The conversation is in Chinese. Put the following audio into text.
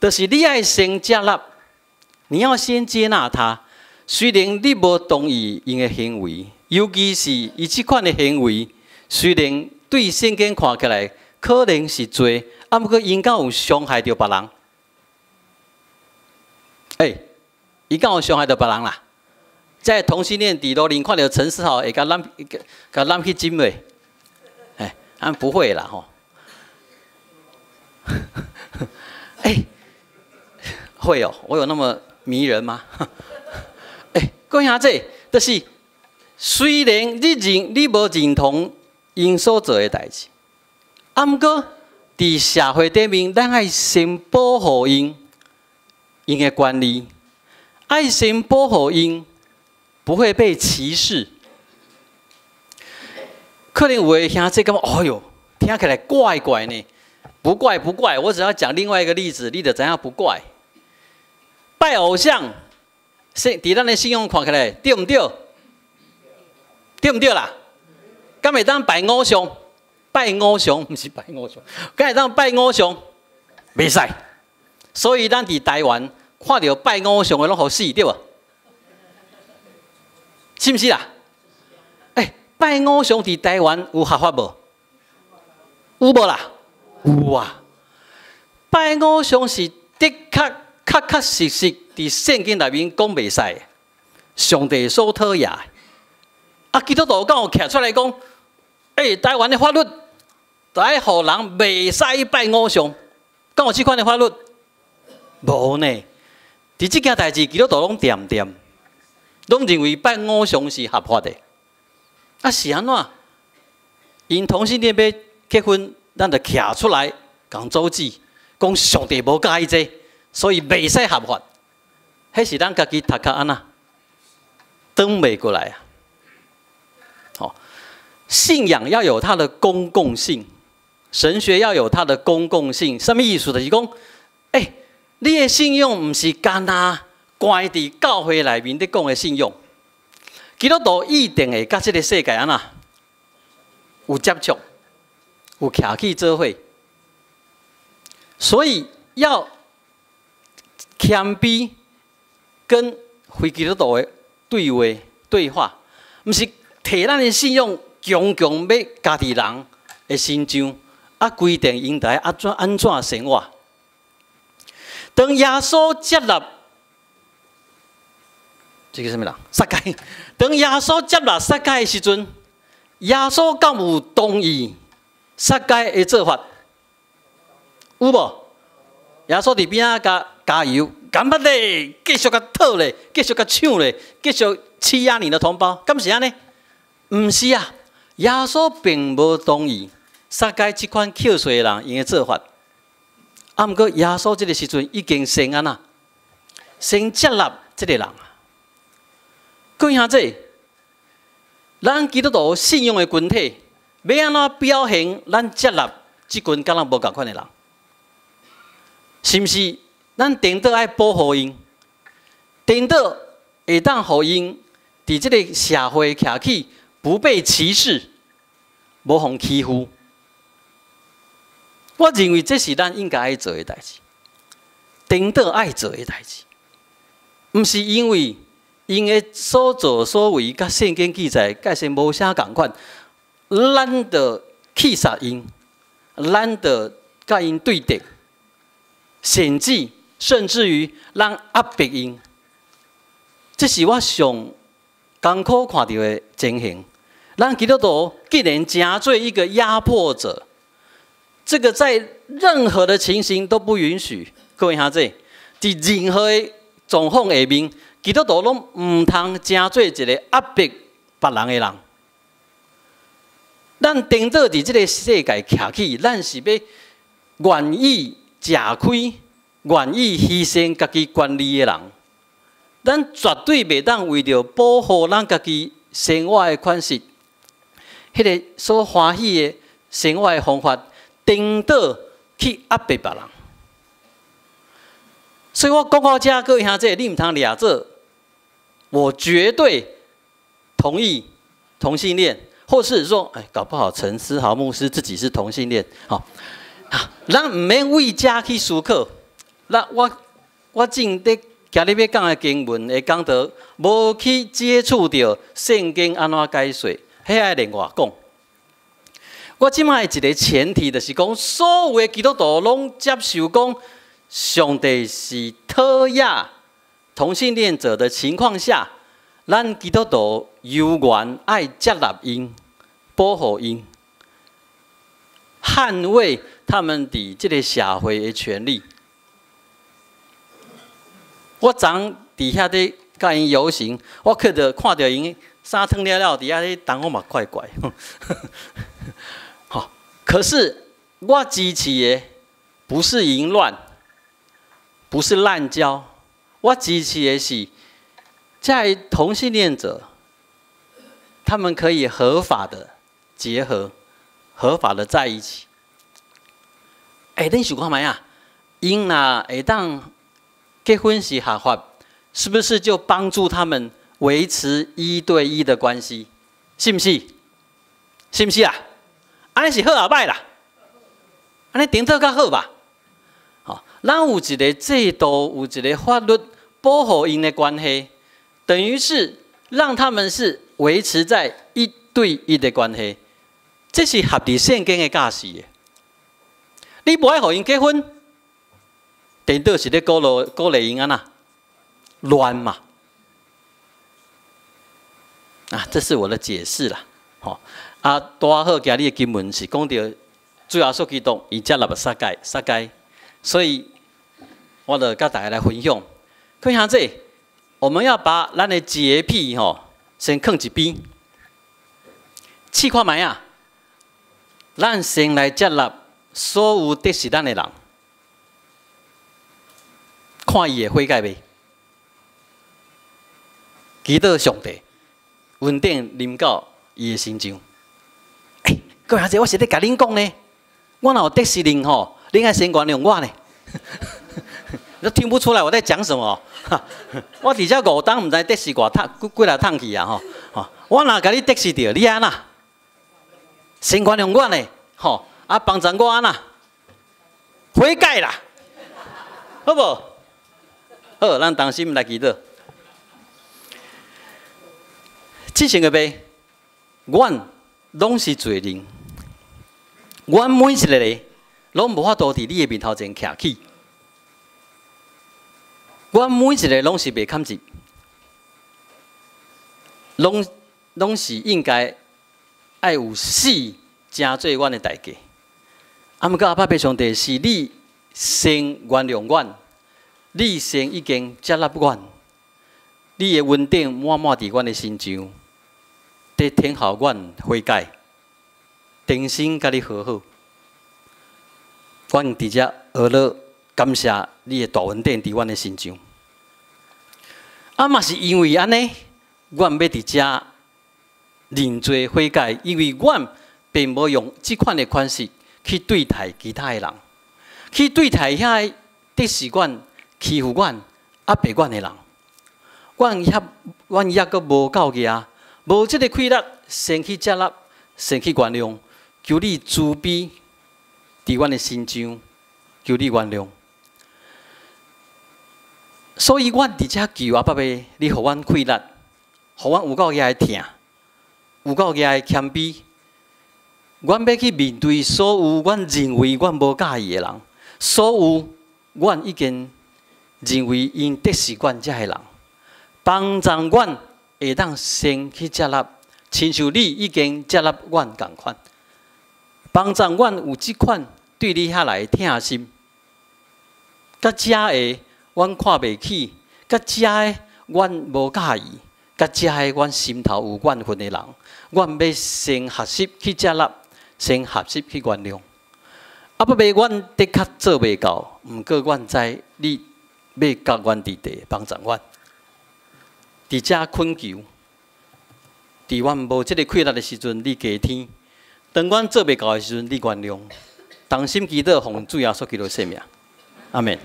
就是你要先接纳，你要先接纳他。虽然你无同意因的行为，尤其是伊这款的行为，虽然对圣经看起来可能是罪，啊，不过因敢有伤害到别人。伊敢有伤害到别人啦？在同性恋底路林看到陈思豪会甲揽去金袂？不会啦吼。会哦，我有那么迷人吗？讲下这，就是虽然你无认同因所做的代志，啊，不过伫社会顶面，咱爱先保护因的权利，爱先保护因不会被歧视。可能有的兄弟感觉，哎呦，听起来怪怪呢。不怪不怪，我只要讲另外一个例子，你就怎样不怪？拜偶像，伫咱的信用看起来对唔对？对唔对啦？敢会当拜偶像？拜偶像不是拜偶像，敢会当拜偶像？袂使。所以咱伫台湾看到拜偶像的拢好死，对无？是不是啦？拜偶像伫台湾有合法无？有无啦？有啊！拜偶像是的确实伫圣经内面讲袂使，上帝所讨厌。啊，基督徒敢有徛出来讲，台湾的法律，就爱互人袂使拜偶像，敢有这款的法律？无呢。伫这件代志，基督徒拢点，拢认为拜偶像是合法的。啊，是安怎？因同性恋要结婚，咱就徛出来讲周记，讲上帝无介意这，所以袂使合法。迄是咱家己读较安那，转袂过来啊！信仰要有它的公共性，神学要有它的公共性。什么意思？就是讲，你的信用唔是干那关伫教会内面咧讲的信用。基督徒一定会甲这个世界安那有接触，有徛起做伙，所以要谦卑跟非基督徒的对话，不是摕咱的信用强要家己人的心上，规定应该安怎生活。当耶稣接纳。这个什么人？撒该。当耶稣接纳撒该的时阵，耶稣敢有同意撒该的做法？有无？耶稣伫边仔加油，干巴咧，继续甲讨咧，继续甲抢咧，继续欺压你的同胞，敢是安尼？唔是啊，耶稣并无同意撒该这款扣税的人因的做法。啊，不过耶稣这个时阵已经先安那，先接纳这个人。各位兄弟，咱基督徒信用的群体，要安怎表现咱接纳这群甲咱无共款的人？是不是？咱顶多爱保护因，顶多会当互因伫这个社会徛起，不被歧视，无互欺负。我认为这是咱应该爱做的代志，顶多爱做的代志，不是因为。因的所作所为，甲圣经记载，介是无啥共款，咱着气杀因，咱着甲因对敌，甚至于咱压迫因，这是我上艰苦看到的情形。咱基督徒既然真做一个压迫者，这个在任何的情形都不允许。各位兄弟，在任何的状况下面。基督徒拢唔通真做一个压迫别人的人。咱顶多伫这个世界徛起，咱是要愿意吃亏、愿意牺牲家己权利的人。咱绝对袂当为着保护咱家己生活的款式，迄个所欢喜的生活的方法，顶多去压迫别人。所以我讲到这，各位兄弟，你唔通抓做。我绝对同意同性恋，或是说，搞不好陈思豪牧师自己是同性恋，好，咱唔免为家去思考，那我正伫今日要讲的经文会讲到，无去接触到圣经安怎解说，迄爱另外讲。我即摆一个前提就是讲，所有的基督徒拢接受讲，上帝是讨厌同性恋者的情况下，咱基督徒有缘爱接纳因、保护因、捍卫他们伫这个社会的权利。我昨伫遐咧甲因游行，我看到因衫脱了了，伫遐咧动我嘛怪怪。好，可是我支持的不是淫乱，不是滥交，我支持的是在同性恋者，他们可以合法的结合，合法的在一起。恁想看卖啊？因若会当结婚是合法，是不是就帮助他们维持1对1的关系？是不是？是不是啊？安尼是好啊歹啦？安尼顶头较好吧？好，咱有一个制度，有一个法律保护因的关系，等于是让他们是维持在1对1的关系，这是合理圣经的教示的。你不爱互因结婚？顶多是咧鼓励因安那乱嘛？啊，这是我的解释啦。好，大好今日的经文是讲到主耶稣基督伊接纳了撒该，所以我就甲大家来分享。看下这，我们要把咱的洁癖先放一边，试看卖啊，咱先来接纳所有得是咱的人。看伊会悔改未？祈祷上帝稳定临到伊的心上。各位阿姐，我是咧甲恁讲呢，我若有得失恁吼，恁爱先原谅我呢。你都听不出来我在讲什么？我伫遮5档，毋知得失几来趟去啊吼！我若甲你得失着，你安那？先原谅我呢？吼，帮助我安那？悔改啦，好无？好，咱同心来祈祷。即成个呗，阮拢是罪人，阮每一个人拢无法度伫你的面头前徛起，阮每一个拢是袂堪入，拢是应该爱有死真做阮的代价。毋过阿爸爸上帝是你先原谅阮。你先已经接纳阮，你的恩典满满伫阮的心上，得天效阮悔改，重新甲你和好。阮伫遮学了感谢你的大恩典伫阮的心上。嘛是因为安尼，阮要伫遮认罪悔改，因为阮并无用即款的款式去对待其他的人，去对待遐得是阮。欺负阮、压迫阮的人，阮也阁无够额，无即个气力，先去接纳，先去原谅，求你慈悲伫阮的心上，求你原谅。所以，阮伫遮求阿爸爸，你互阮气力，互阮有够额的疼，有够额的谦卑。阮要去面对所有阮认为阮无介意的人，所有阮已经。认为因得是阮遮的人，帮助阮会当先去接纳，亲像你已经接纳阮共款，帮助阮有即款对你遐来疼心，甲遮的阮看袂起，甲遮的阮无介意，甲遮的阮心头有怨恨的人，阮要先学习去接纳，先学习去原谅。不过阮的确做袂到，毋过阮知你。要甲阮伫地帮助阮，伫遮恳求，伫阮无即个气力的时阵，你加添；当阮做袂到的时阵，你原谅。同心祈祷，奉主耶稣基督圣名，阿门。